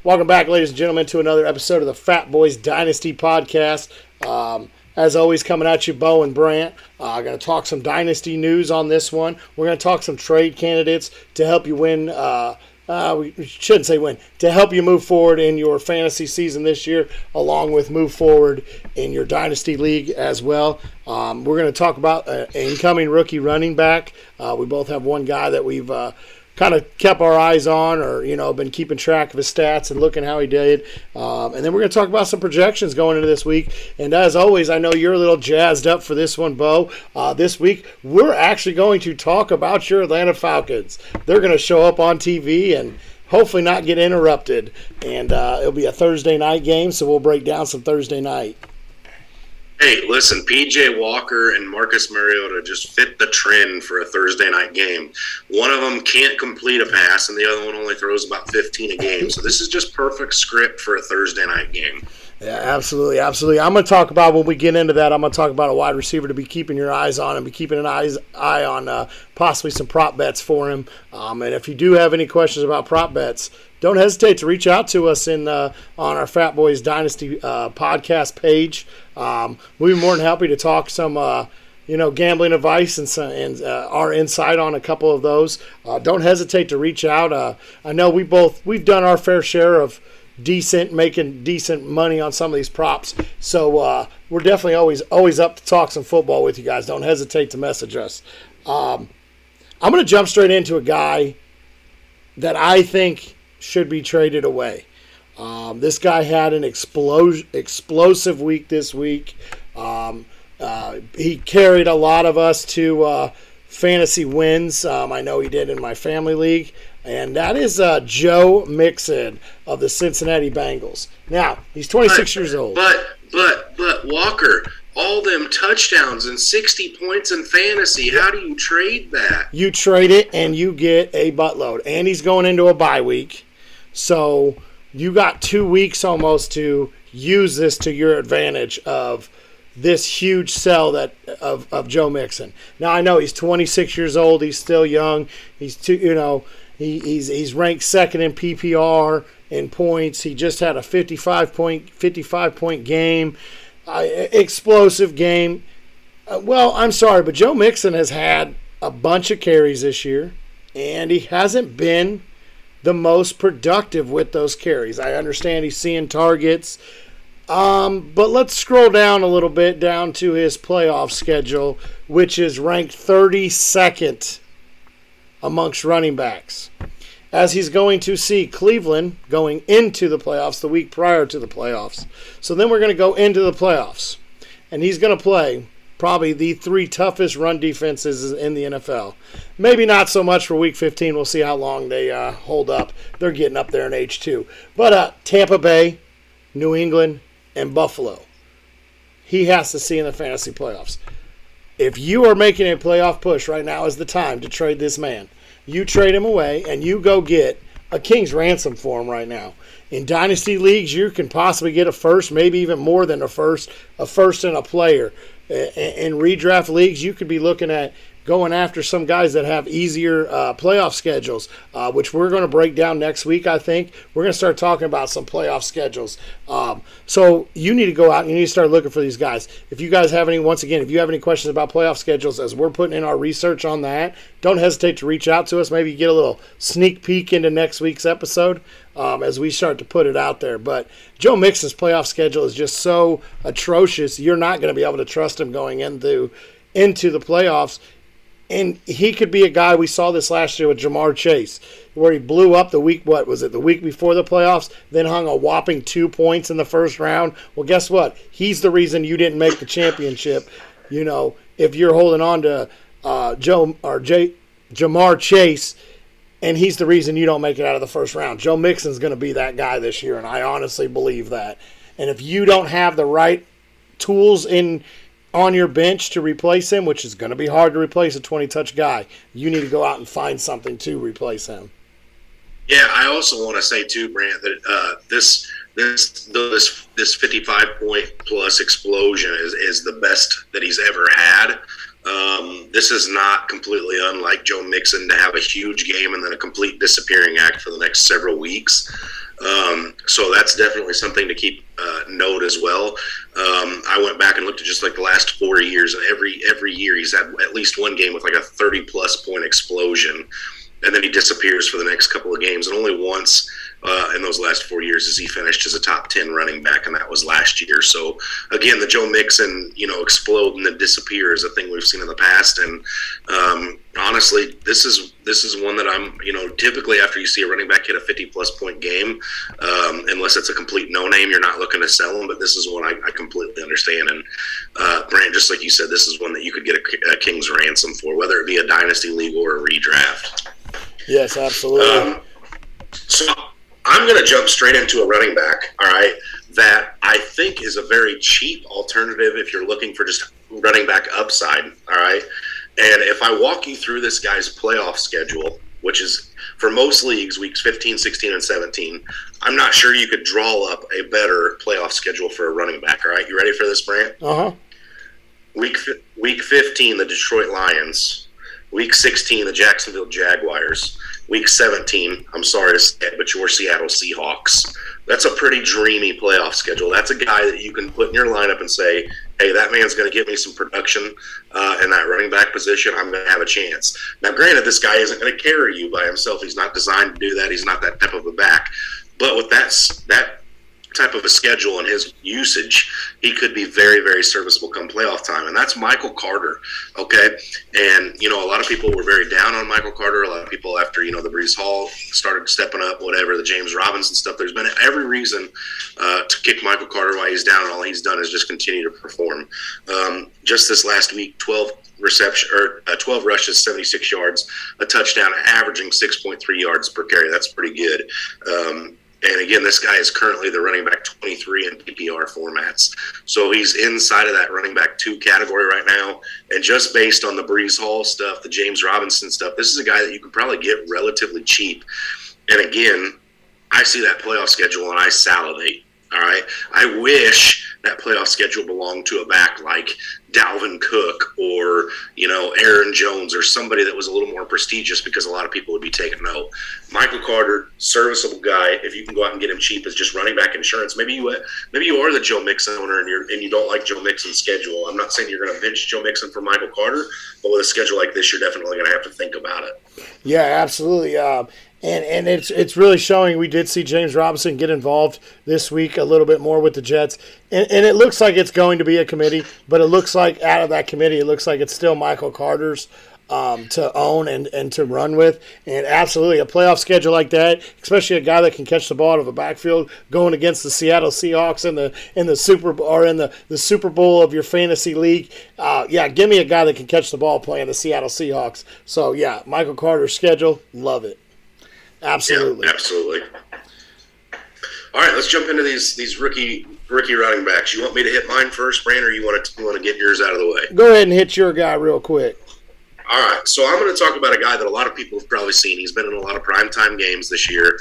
Welcome back, ladies and gentlemen, to another episode of the Fatboyz Dynasty Podcast. As always, coming at you, Bo and Brant. I'm going to talk some Dynasty news on this one. We're going to talk some trade candidates to help you win. We shouldn't say win. To help you move forward in your fantasy season this year, along with move forward in your Dynasty League as well. We're going to talk about an incoming rookie running back. We both have one guy that we've kind of kept our eyes on, or been keeping track of his stats and looking how he did. And then we're going to talk about some projections going into this week. And as always, I know you're a little jazzed up for this one, Bo. This week, we're actually going to talk about your Atlanta Falcons. They're going to show up on TV and hopefully not get interrupted. And it'll be a Thursday night game, so we'll break down some Thursday night. Hey, listen, P.J. Walker and Marcus Mariota just fit the trend for a Thursday night game. One of them can't complete a pass, and the other one only throws about 15 a game. So this is just perfect script for a Thursday night game. Yeah, absolutely, absolutely. I'm going to talk about, when we get into that, I'm going to talk about a wide receiver to be keeping your eyes on and be keeping an eye on possibly some prop bets for him. And if you do have any questions about prop bets, don't hesitate to reach out to us on our Fatboyz Dynasty podcast page. We'll be more than happy to talk some gambling advice and our insight on a couple of those. Don't hesitate to reach out. I know we've done our fair share of making decent money on some of these props. So we're definitely always up to talk some football with you guys. Don't hesitate to message us. I'm going to jump straight into a guy that I think should be traded away. This guy had an explosive week this week. He carried a lot of us to fantasy wins. I know he did in my family league. And that is Joe Mixon of the Cincinnati Bengals. Now, he's 26 years old. But Walker, all them touchdowns and 60 points in fantasy, how do you trade that? You trade it and you get a buttload. And he's going into a bye week. So you got 2 weeks almost to use this to your advantage of this huge sell of Joe Mixon. Now, I know he's 26 years old. He's still young. He's He's ranked second in PPR in points. He just had a 55 point game, explosive game. Well, I'm sorry, but Joe Mixon has had a bunch of carries this year, and he hasn't been the most productive with those carries. I understand he's seeing targets, but let's scroll down a little bit down to his playoff schedule, which is ranked 32nd amongst running backs, as he's going to see Cleveland going into the playoffs the week prior to the playoffs. So then we're going to go into the playoffs, and he's going to play probably the 3 toughest run defenses in the NFL. Maybe not so much for week 15. We'll see how long they hold up. They're getting up there in age 2. But Tampa Bay, New England, and Buffalo, he has to see in the fantasy playoffs. If you are making a playoff push right now is the time to trade this man. You trade him away and you go get a king's ransom for him right now. In dynasty leagues, you can possibly get a first, maybe even more than a first and a player. In redraft leagues, you could be looking at going after some guys that have easier playoff schedules, which we're going to break down next week, I think. We're going to start talking about some playoff schedules. So you need to go out and you need to start looking for these guys. If you guys have any questions about playoff schedules as we're putting in our research on that, don't hesitate to reach out to us. Maybe get a little sneak peek into next week's episode as we start to put it out there. But Joe Mixon's playoff schedule is just so atrocious, you're not going to be able to trust him going into the playoffs. And he could be a guy, we saw this last year with Jamar Chase, where he blew up the week before the playoffs, then hung a whopping 2 points in the first round. Well, guess what? He's the reason you didn't make the championship. If you're holding on to Jamar Chase, and he's the reason you don't make it out of the first round. Joe Mixon's going to be that guy this year, and I honestly believe that. And if you don't have the right tools on your bench to replace him, which is going to be hard to replace a 20-touch guy, you need to go out and find something to replace him. Yeah, I also want to say too, Brant, that this 55-point plus explosion is the best that he's ever had. This is not completely unlike Joe Mixon to have a huge game and then a complete disappearing act for the next several weeks. So that's definitely something to keep note as well. I went back and looked at just like the last 4 years, and every year he's had at least one game with like a 30-plus point explosion, and then he disappears for the next couple of games. And only once in those last 4 years has he finished as a top 10 running back, and that was last year. So again, the Joe Mixon, explode and then disappear is a thing we've seen in the past. And honestly, this is one that I'm, typically after you see a running back hit a 50-plus point game, unless it's a complete no-name, you're not looking to sell them. But this is one I completely understand. And Brant, just like you said, this is one that you could get a king's ransom for, whether it be a dynasty league or a redraft. Yes, absolutely. So I'm going to jump straight into a running back, all right, that I think is a very cheap alternative if you're looking for just running back upside, all right? And if I walk you through this guy's playoff schedule, which is for most leagues, weeks 15, 16, and 17, I'm not sure you could draw up a better playoff schedule for a running back, all right? You ready for this, Brant? Uh-huh. Week 15, the Detroit Lions. Week 16, the Jacksonville Jaguars. Week 17, I'm sorry to say it, but your Seattle Seahawks. That's a pretty dreamy playoff schedule. That's a guy that you can put in your lineup and say, hey, that man's going to give me some production in that running back position. I'm going to have a chance. Now, granted, this guy isn't going to carry you by himself. He's not designed to do that. He's not that type of a back. But with that type of a schedule and his usage, he could be very, very serviceable come playoff time. And that's Michael Carter, okay? And, a lot of people were very down on Michael Carter. A lot of people after, the Breece Hall started stepping up, whatever, the James Robinson stuff. There's been every reason to kick Michael Carter while he's down, and all he's done is just continue to perform. Just this last week, 12 rushes, 76 yards, a touchdown, averaging 6.3 yards per carry. That's pretty good. And again, this guy is currently the running back 23 in PPR formats. So he's inside of that running back 2 category right now. And just based on the Breece Hall stuff, the James Robinson stuff, this is a guy that you could probably get relatively cheap. And again, I see that playoff schedule and I salivate. All right. I wish that playoff schedule belonged to a back like Dalvin Cook or, Aaron Jones or somebody that was a little more prestigious, because a lot of people would be taking note. Michael Carter, serviceable guy. If you can go out and get him cheap as just running back insurance, maybe you are the Joe Mixon owner and you don't like Joe Mixon's schedule. I'm not saying you're going to bench Joe Mixon for Michael Carter, but with a schedule like this, you're definitely going to have to think about it. Yeah, absolutely. And it's really showing. We did see James Robinson get involved this week a little bit more with the Jets. And it looks like it's going to be a committee, but it looks like out of that committee, it looks like it's still Michael Carter's to own and to run with. And absolutely, a playoff schedule like that, especially a guy that can catch the ball out of a backfield going against the Seattle Seahawks in the Super Bowl of your fantasy league. Give me a guy that can catch the ball playing the Seattle Seahawks. So, yeah, Michael Carter's schedule, love it. Absolutely. Yeah, absolutely. All right, let's jump into these rookie running backs. You want me to hit mine first, Brand, or you want to get yours out of the way? Go ahead and hit your guy real quick. All right, so I'm going to talk about a guy that a lot of people have probably seen. He's been in a lot of primetime games this year.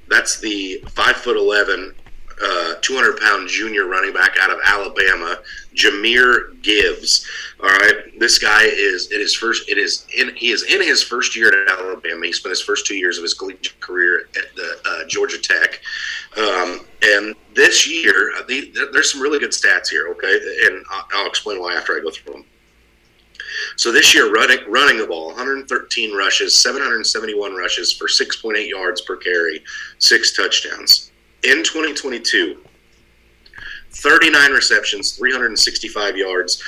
That's the 5'11", 200-pound junior running back out of Alabama, Jahmyr Gibbs. All right, this guy he is in his first year at Alabama. He spent his first 2 years of his collegiate career at the Georgia Tech. And this year, there's some really good stats here, okay? And I'll explain why after I go through them. So this year, running the ball, 113 rushes, 771 rushes for 6.8 yards per carry, 6 touchdowns. In 2022, 39 receptions, 365 yards,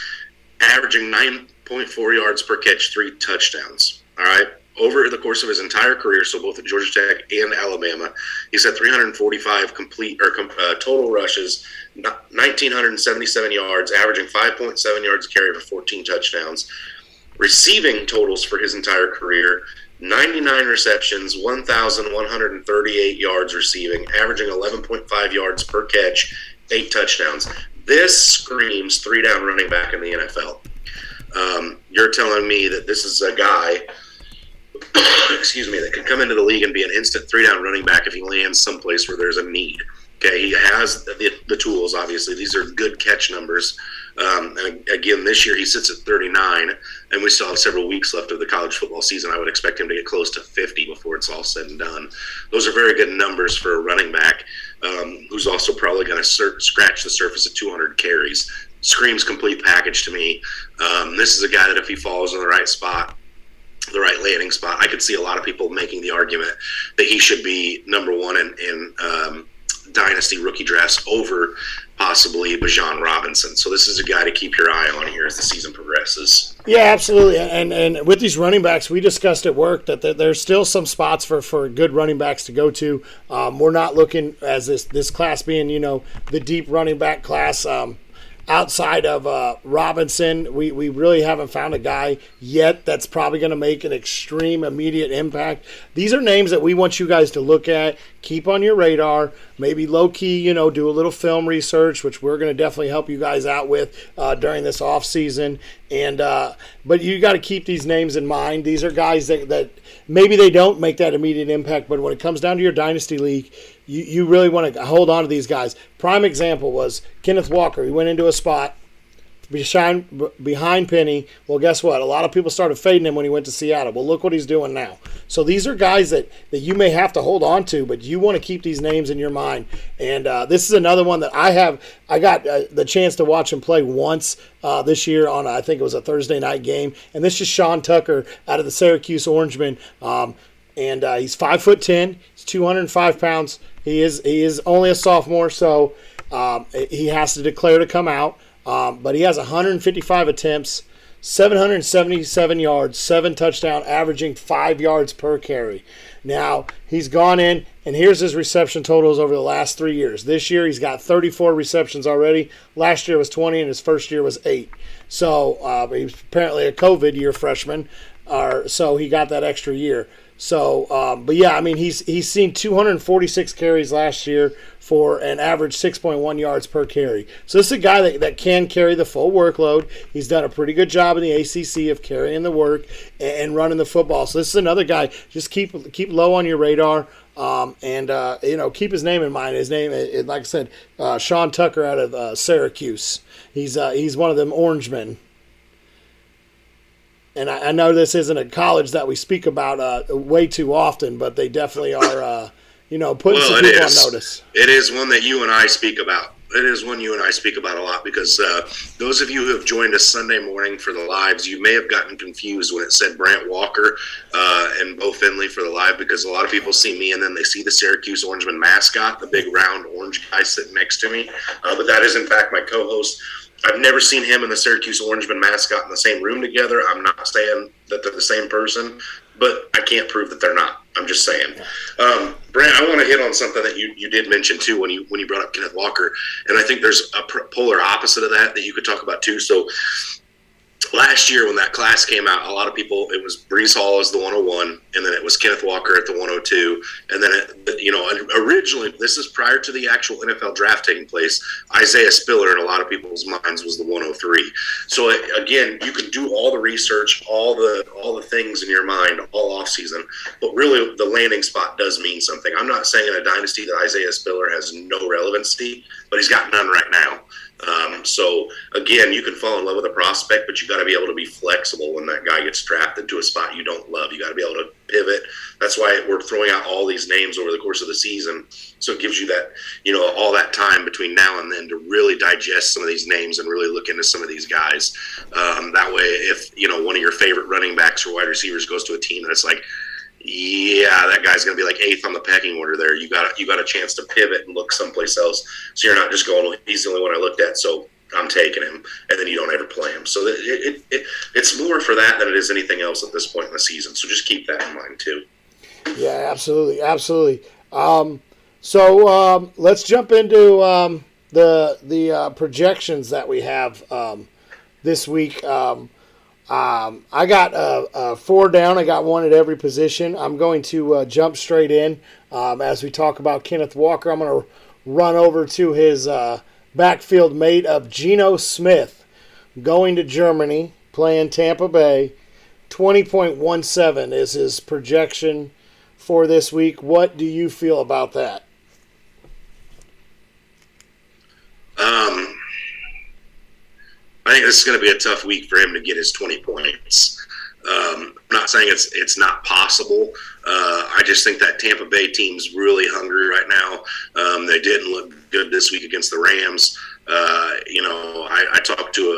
averaging 9.4 yards per catch, 3 touchdowns. All right. Over the course of his entire career, so both at Georgia Tech and Alabama, he's had 345 total rushes, 1,977 yards, averaging 5.7 yards a carry for 14 touchdowns. Receiving totals for his entire career, 99 receptions, 1,138 yards receiving, averaging 11.5 yards per catch, 8 touchdowns. This screams 3-down running back in the NFL. You're telling me that this is a guy that could come into the league and be an instant 3-down running back if he lands someplace where there's a need. Okay, he has the tools, obviously. These are good catch numbers. And again, this year he sits at 39, and we still have several weeks left of the college football season. I would expect him to get close to 50 before it's all said and done. Those are very good numbers for a running back who's also probably going to scratch the surface of 200 carries. Screams complete package to me. This is a guy that if he falls in the right spot, the right landing spot, I could see a lot of people making the argument that he should be number one in dynasty rookie drafts over possibly Bijan Robinson. So this is a guy to keep your eye on here as the season progresses. Yeah, absolutely. And with these running backs, we discussed at work that there's still some spots for good running backs to go to. We're not looking as this class being, the deep running back class. Outside of Robinson, we really haven't found a guy yet that's probably going to make an extreme immediate impact. These are names that we want you guys to look at, keep on your radar, maybe low-key, do a little film research, which we're going to definitely help you guys out with during this offseason. But you got to keep these names in mind. These are guys that maybe they don't make that immediate impact, but when it comes down to your dynasty league, you really want to hold on to these guys. Prime example was Kenneth Walker. He went into a spot behind Penny. Well, guess what? A lot of people started fading him when he went to Seattle. Well, look what he's doing now. So these are guys that you may have to hold on to, but you want to keep these names in your mind. And this is another one that I got the chance to watch him play once this year on, I think it was a Thursday night game. And this is Sean Tucker out of the Syracuse Orangemen. And he's 5'10", he's 205 pounds. He is only a sophomore, so he has to declare to come out. But he has 155 attempts, 777 yards, 7 touchdowns, averaging 5 yards per carry. Now, he's gone in, and here's his reception totals over the last 3 years. This year, he's got 34 receptions already. Last year was 20, and his first year was 8. So he was apparently a COVID year freshman, so he got that extra year. So, but yeah, I mean, he's seen 246 carries last year for an average 6.1 yards per carry. So this is a guy that can carry the full workload. He's done a pretty good job in the ACC of carrying the work and running the football. So this is another guy. Just keep low on your radar. And keep his name in mind. His name, like I said, Sean Tucker out of Syracuse. He's one of them Orangemen. And I know this isn't a college that we speak about way too often, but they definitely are, putting some people on notice. It is one that you and I speak about. It is one you and I speak about a lot because those of you who have joined us Sunday morning for the lives, you may have gotten confused when it said Brant Walker and Bo Finley for the live because a lot of people see me and then they see the Syracuse Orangeman mascot, the big round orange guy sitting next to me. But that is, in fact, my co-host. I've never seen him and the Syracuse Orangeman mascot in the same room together. I'm not saying that they're the same person, but I can't prove that they're not. I'm just saying. Brant, I want to hit on something that you did mention too when you brought up Kenneth Walker, and I think there's a polar opposite of that you could talk about too. So last year when that class came out, a lot of people, it was Breece Hall as the 101, and then it was Kenneth Walker at the 102, and then originally, this is prior to the actual NFL draft taking place, Isaiah Spiller in a lot of people's minds was the 103. So again, you can do all the research, all the things in your mind all off season, but really the landing spot does mean something. I'm not saying in a dynasty that Isaiah Spiller has no relevancy, but he's got none right now. So again, you can fall in love with a prospect, but you got to be able to be flexible when that guy gets drafted to a spot you don't love. You got to be able to pivot. That's why we're throwing out all these names over the course of the season. So it gives you that, all that time between now and then to really digest some of these names and really look into some of these guys. That way, if, one of your favorite running backs or wide receivers goes to a team that's like, yeah, that guy's going to be like 8th on the pecking order there. You got a chance to pivot and look someplace else. So you're not just going, he's the only one I looked at, so I'm taking him, and then you don't ever play him. So it's more for that than it is anything else at this point in the season. So just keep that in mind too. Yeah, absolutely. So let's jump into the projections that we have this week. I got 4 down. I got 1 at every position. I'm going to jump straight in as we talk about Kenneth Walker. I'm going to run over to his backfield mate of Geno Smith, going to Germany, playing Tampa Bay. 20.17 is his projection for this week. What do you feel about that? I think this is going to be a tough week for him to get his 20 points. I'm not saying it's not possible. I just think that Tampa Bay team's really hungry right now. They didn't look good this week against the Rams. I talked to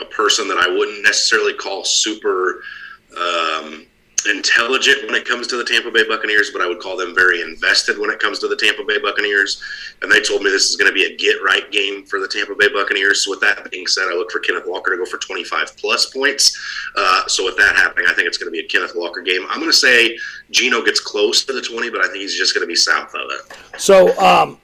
a person that I wouldn't necessarily call super intelligent when it comes to the Tampa Bay Buccaneers, but I would call them very invested when it comes to the Tampa Bay Buccaneers. And they told me this is going to be a get-right game for the Tampa Bay Buccaneers. So with that being said, I look for Kenneth Walker to go for 25-plus points. So with that happening, I think it's going to be a Kenneth Walker game. I'm going to say Geno gets close to the 20, but I think he's just going to be south of it.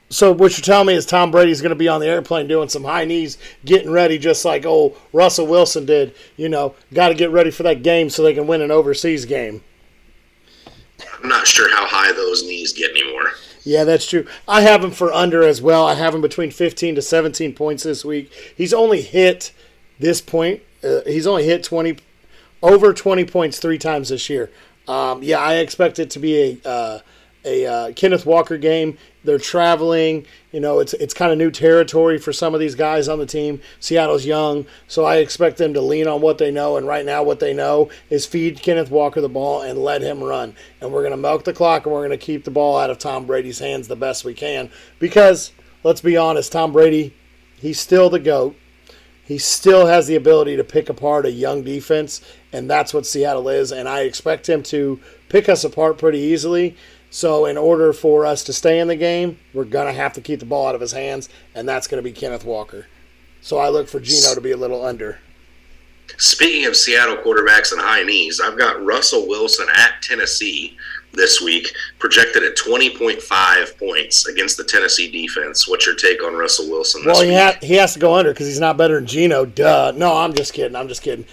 So what you're telling me is Tom Brady's going to be on the airplane doing some high knees, getting ready just like old Russell Wilson did. Got to get ready for that game so they can win an overseas game. I'm not sure how high those knees get anymore. Yeah, that's true. I have him for under as well. I have him between 15 to 17 points this week. He's only hit this point. He's only hit over 20 points 3 times this year. I expect it to be a Kenneth Walker game. They're traveling. It's kind of new territory for some of these guys on the team. Seattle's young, so I expect them to lean on what they know. And right now what they know is feed Kenneth Walker the ball and let him run. And we're going to milk the clock, and we're going to keep the ball out of Tom Brady's hands the best we can. Because, let's be honest, Tom Brady, he's still the GOAT. He still has the ability to pick apart a young defense, and that's what Seattle is. And I expect him to pick us apart pretty easily. So in order for us to stay in the game, we're going to have to keep the ball out of his hands, and that's going to be Kenneth Walker. So I look for Geno to be a little under. Speaking of Seattle quarterbacks and high knees, I've got Russell Wilson at Tennessee this week, projected at 20.5 points against the Tennessee defense. What's your take on Russell Wilson this week? He has to go under because he's not better than Geno. Duh. No, I'm just kidding.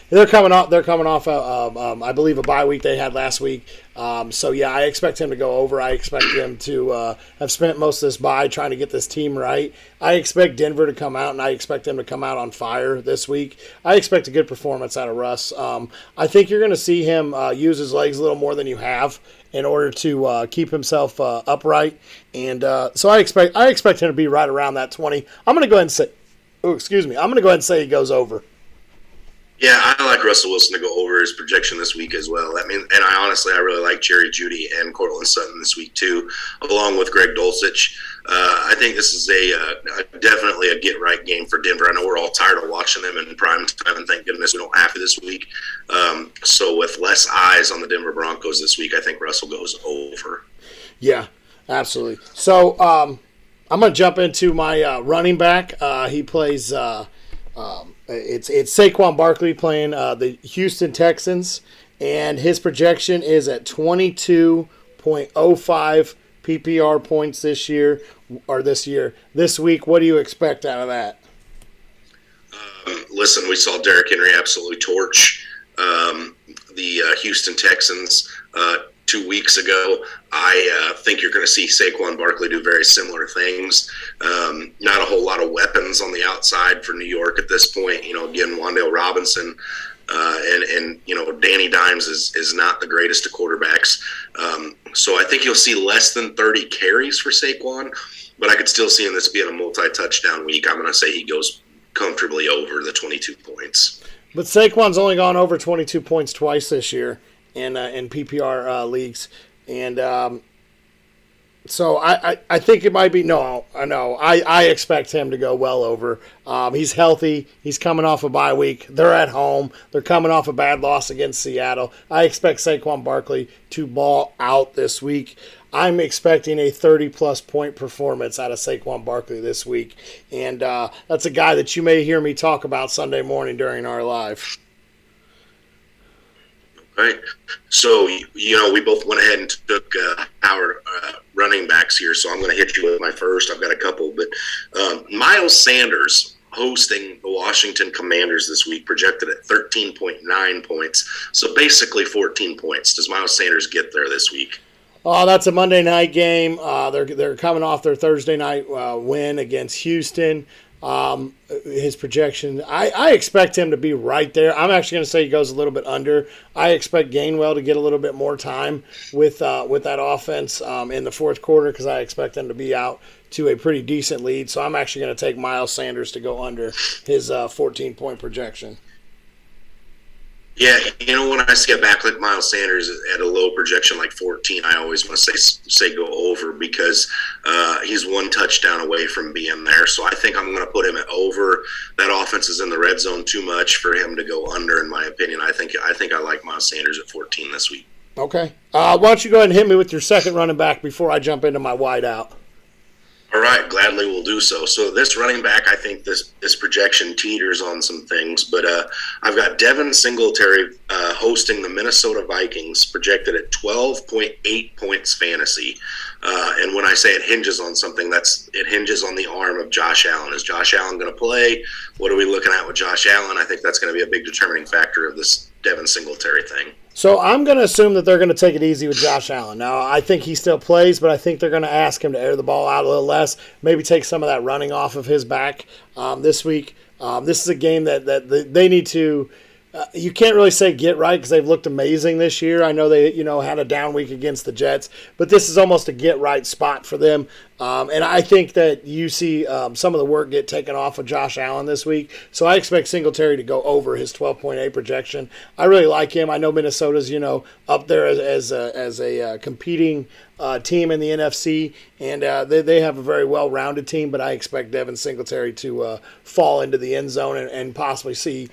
They're coming off I believe, a bye week they had last week. I expect him to go over. I expect him to have spent most of this bye trying to get this team right. I expect Denver to come out, and I expect them to come out on fire this week. I expect a good performance out of Russ. I think you're going to see him use his legs a little more than you have in order to keep himself upright. And so I expect him to be right around that 20. I'm going to go ahead and say, I'm going to go ahead and say he goes over. Yeah, I like Russell Wilson to go over his projection this week as well. I really like Jerry Jeudy and Cortland Sutton this week too, along with Greg Dulcich. I think this is definitely a get-right game for Denver. I know we're all tired of watching them in prime time, and thank goodness we don't have to this week. So with less eyes on the Denver Broncos this week, I think Russell goes over. Yeah, absolutely. So I'm going to jump into my running back. He plays it's Saquon Barkley playing the Houston Texans, and his projection is at 22.05 PPR points this week. What do you expect out of that? Listen, we saw Derrick Henry absolutely torch the Houston Texans 2 weeks ago. I think you're going to see Saquon Barkley do very similar things. Not a whole lot of weapons on the outside for New York at this point. Again, Wan'Dale Robinson and Danny Dimes is not the greatest of quarterbacks. So I think you'll see less than 30 carries for Saquon, but I could still see him this being a multi-touchdown week. I'm going to say he goes comfortably over the 22 points. But Saquon's only gone over 22 points twice this year in PPR leagues. And so I think it might be – no, I know. I expect him to go well over. He's healthy. He's coming off a bye week. They're at home. They're coming off a bad loss against Seattle. I expect Saquon Barkley to ball out this week. I'm expecting a 30-plus point performance out of Saquon Barkley this week. And that's a guy that you may hear me talk about Sunday morning during our live. Right. So, we both went ahead and took our running backs here, so I'm going to hit you with my first. I've got a couple, but Miles Sanders hosting the Washington Commanders this week, projected at 13.9 points, so basically 14 points. Does Miles Sanders get there this week? Oh, that's a Monday night game. They're coming off their Thursday night win against Houston. his projection. I expect him to be right there. I'm actually going to say he goes a little bit under. I expect Gainwell to get a little bit more time with that offense in the fourth quarter because I expect them to be out to a pretty decent lead. So I'm actually going to take Miles Sanders to go under his 14-point projection. Yeah, when I see a back like Miles Sanders at a low projection like 14, I always want to say go over because he's one touchdown away from being there. So I think I'm going to put him at over. That offense is in the red zone too much for him to go under, in my opinion. I think I like Miles Sanders at 14 this week. Okay. Why don't you go ahead and hit me with your second running back before I jump into my wide out? All right, gladly will do so. So this running back, I think this projection teeters on some things, but I've got Devin Singletary hosting the Minnesota Vikings, projected at 12.8 points fantasy. And when I say it hinges on something, it hinges on the arm of Josh Allen. Is Josh Allen going to play? What are we looking at with Josh Allen? I think that's going to be a big determining factor of this Devin Singletary thing. So I'm going to assume that they're going to take it easy with Josh Allen. Now, I think he still plays, but I think they're going to ask him to air the ball out a little less, maybe take some of that running off of his back this week. This is a game that they need to you can't really say get right because they've looked amazing this year. I know they had a down week against the Jets, but this is almost a get right spot for them. And I think that you see some of the work get taken off of Josh Allen this week. So I expect Singletary to go over his 12.8 projection. I really like him. I know Minnesota's up there as a competing team in the NFC, and they have a very well-rounded team. But I expect Devin Singletary to fall into the end zone and possibly see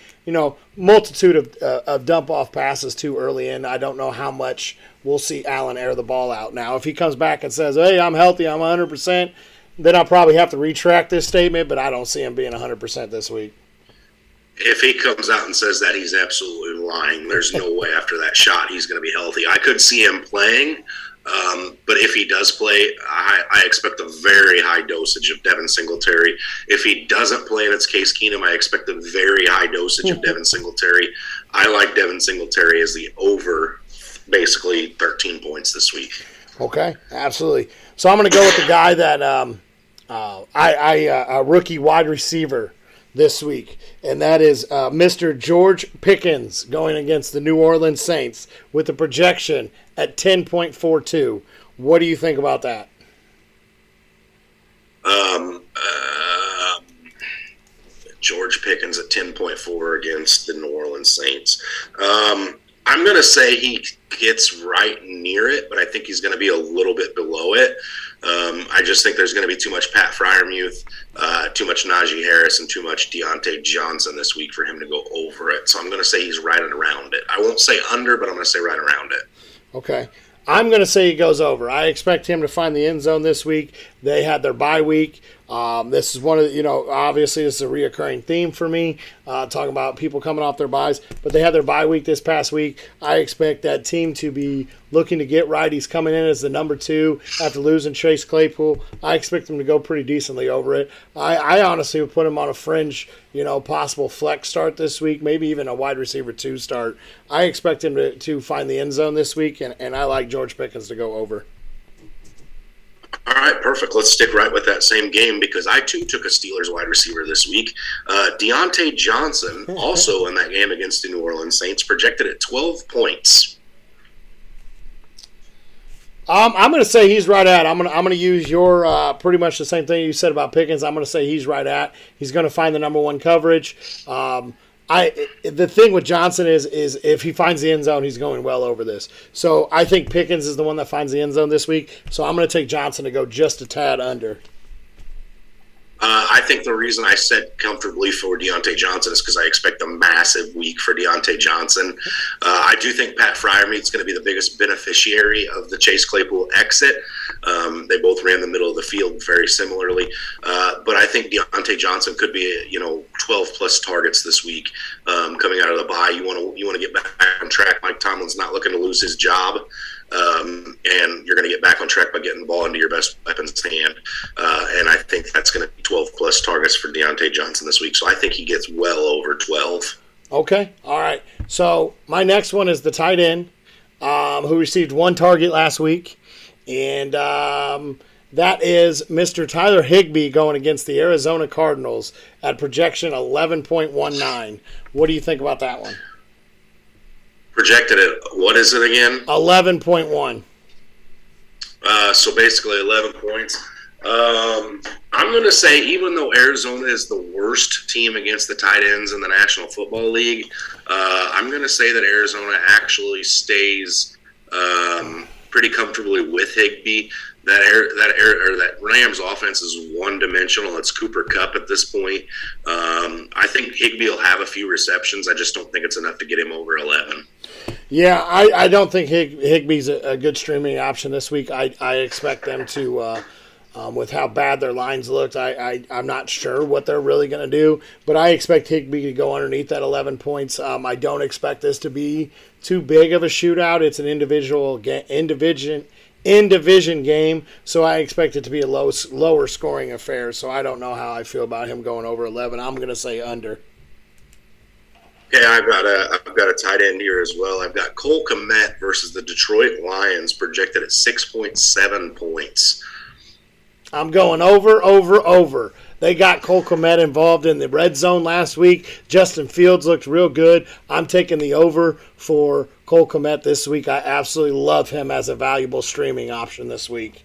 multitude of dump-off passes too early in. I don't know how much we'll see Allen air the ball out. Now, if he comes back and says, hey, I'm healthy, I'm 100%, then I'll probably have to retract this statement, but I don't see him being 100% this week. If he comes out and says that, he's absolutely lying. There's no way after that shot he's going to be healthy. I could see him playing, but if he does play, I expect a very high dosage of Devin Singletary. If he doesn't play and it's Case Keenum, I expect a very high dosage of Devin Singletary. I like Devin Singletary as the over basically 13 points this week. Okay, absolutely. So I'm going to go with the guy that a rookie wide receiver this week, and that is Mr. George Pickens going against the New Orleans Saints with a projection at 10.42. What do you think about that? George Pickens at 10.4 against the New Orleans Saints. I'm going to say he gets right near it, but I think he's going to be a little bit below it. I just think there's going to be too much Pat Freiermuth, too much Najee Harris, and too much Deontay Johnson this week for him to go over it. So I'm going to say he's right around it. I won't say under, but I'm going to say right around it. Okay. I'm going to say he goes over. I expect him to find the end zone this week. They had their bye week. This is one of the, obviously this is a reoccurring theme for me, talking about people coming off their byes. But they had their bye week this past week. I expect that team to be looking to get right. He's coming in as the number 2 after losing Chase Claypool. I expect him to go pretty decently over it. I honestly would put him on a fringe, possible flex start this week, maybe even a wide receiver 2 start. I expect him to find the end zone this week, and I like George Pickens to go over. All right, perfect. Let's stick right with that same game because I, too, took a Steelers wide receiver this week. Deontay Johnson, also in that game against the New Orleans Saints, projected at 12 points. I'm going to say he's right at. I'm going to use your pretty much the same thing you said about Pickens. I'm going to say he's right at. He's going to find the number 1 coverage. The thing with Johnson is if he finds the end zone, he's going well over this. So I think Pickens is the one that finds the end zone this week. So I'm going to take Johnson to go just a tad under. I think the reason I said comfortably for Deontay Johnson is because I expect a massive week for Deontay Johnson. I do think Pat Freiermuth is going to be the biggest beneficiary of the Chase Claypool exit. They both ran the middle of the field very similarly. But I think Deontay Johnson could be 12-plus targets this week coming out of the bye. You want to get back on track. Mike Tomlin's not looking to lose his job. And you're going to get back on track by getting the ball into your best weapon's hand. And I think that's going to be 12-plus targets for Deontay Johnson this week. So I think he gets well over 12. Okay. All right. So my next one is the tight end who received 1 target last week. And That is Mr. Tyler Higbee going against the Arizona Cardinals at projection 11.19. What do you think about that one? Projected at, what is it again? 11.1. So basically 11 points. I'm going to say, even though Arizona is the worst team against the tight ends in the National Football League, I'm going to say that Arizona actually stays pretty comfortably with Higbee. That Rams offense is one-dimensional. It's Cooper Kupp at this point. I think Higbee will have a few receptions. I just don't think it's enough to get him over 11. Yeah, I don't think Higbee's a good streaming option this week. I expect them to, with how bad their lines looked, I'm not sure what they're really going to do, but I expect Higbee to go underneath that 11 points. I don't expect this to be too big of a shootout. It's an in-division game, so I expect it to be a lower scoring affair, so I don't know how I feel about him going over 11. I'm going to say under. Yeah, I've got a tight end here as well. I've got Cole Kmet versus the Detroit Lions projected at 6.7 points. I'm going over. They got Cole Kmet involved in the red zone last week. Justin Fields looked real good. I'm taking the over for Cole Kmet this week. I absolutely love him as a valuable streaming option this week.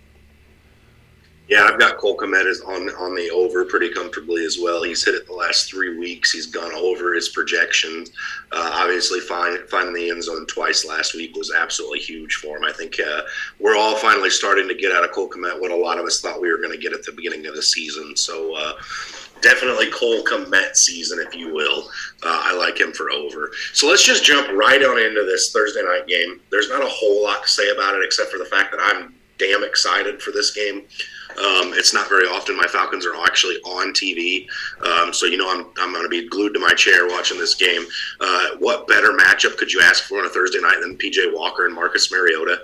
Yeah, I've got Cole Kmet on the over pretty comfortably as well. He's hit it the last 3 weeks. He's gone over his projections. Obviously, finding the end zone twice last week was absolutely huge for him. I think we're all finally starting to get out of Cole Kmet what a lot of us thought we were going to get at the beginning of the season. So definitely Cole Kmet season, if you will. I like him for over. So let's just jump right on into this Thursday night game. There's not a whole lot to say about it except for the fact that I'm damn excited for this game. It's not very often my Falcons are actually on TV, so I'm going to be glued to my chair watching this game. What better matchup could you ask for on a Thursday night than P.J. Walker and Marcus Mariota?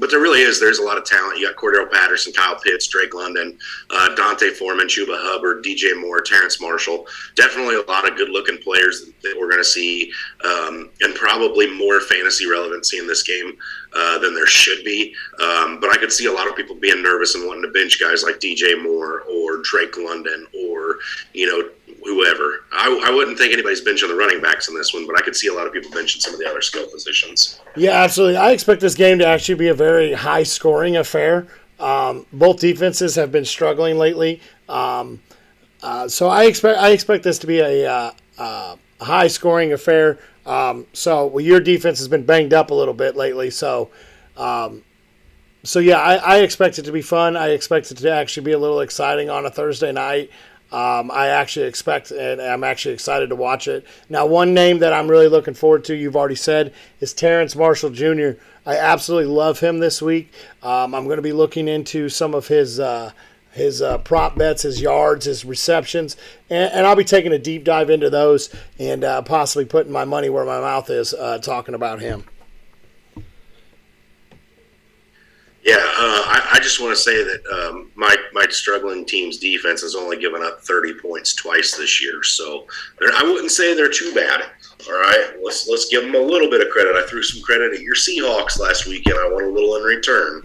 But there really is. There's a lot of talent. You got Cordero Patterson, Kyle Pitts, Drake London, Dante Foreman, Chuba Hubbard, DJ Moore, Terrence Marshall. Definitely a lot of good-looking players that we're going to see, and probably more fantasy relevancy in this game than there should be. But I could see a lot of people being nervous and wanting to bench guys like DJ Moore or Drake London or whoever. I wouldn't think anybody's benching the running backs in this one, but I could see a lot of people benching some of the other skill positions. Yeah, absolutely. I expect this game to actually be a very high-scoring affair. Both defenses have been struggling lately, so I expect this to be a high-scoring affair. Your defense has been banged up a little bit lately, so yeah, I expect it to be fun. I expect it to actually be a little exciting on a Thursday night. I actually expect, and I'm actually excited to watch it. Now, one name that I'm really looking forward to, you've already said, is Terrence Marshall Jr. I absolutely love him this week. I'm going to be looking into some of his prop bets, his yards, his receptions, and I'll be taking a deep dive into those and possibly putting my money where my mouth is talking about him. Yeah, I just want to say that my struggling team's defense has only given up 30 points twice this year, so I wouldn't say they're too bad. All right, let's give them a little bit of credit. I threw some credit at your Seahawks last weekend. I want a little in return.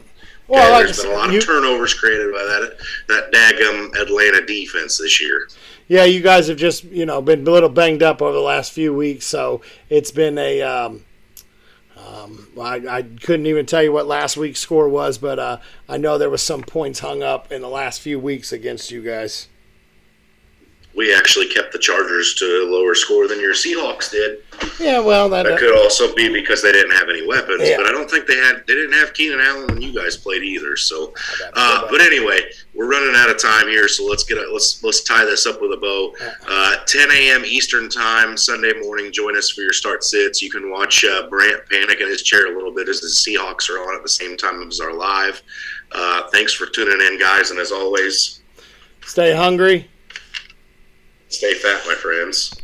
Well, there's been a lot of turnovers created by that daggum Atlanta defense this year. Yeah, you guys have just been a little banged up over the last few weeks, so it's been a. I couldn't even tell you what last week's score was, but I know there was some points hung up in the last few weeks against you guys. We actually kept the Chargers to a lower score than your Seahawks did. Yeah, well, that could also be because they didn't have any weapons. Yeah. But I don't think they didn't have Keenan Allen when you guys played either. So, but anyway, we're running out of time here, so let's tie this up with a bow. 10 a.m. Eastern time Sunday morning. Join us for your start sits. You can watch Brant panic in his chair a little bit as the Seahawks are on at the same time as our live. Thanks for tuning in, guys, and as always, stay hungry. Stay fat, my friends.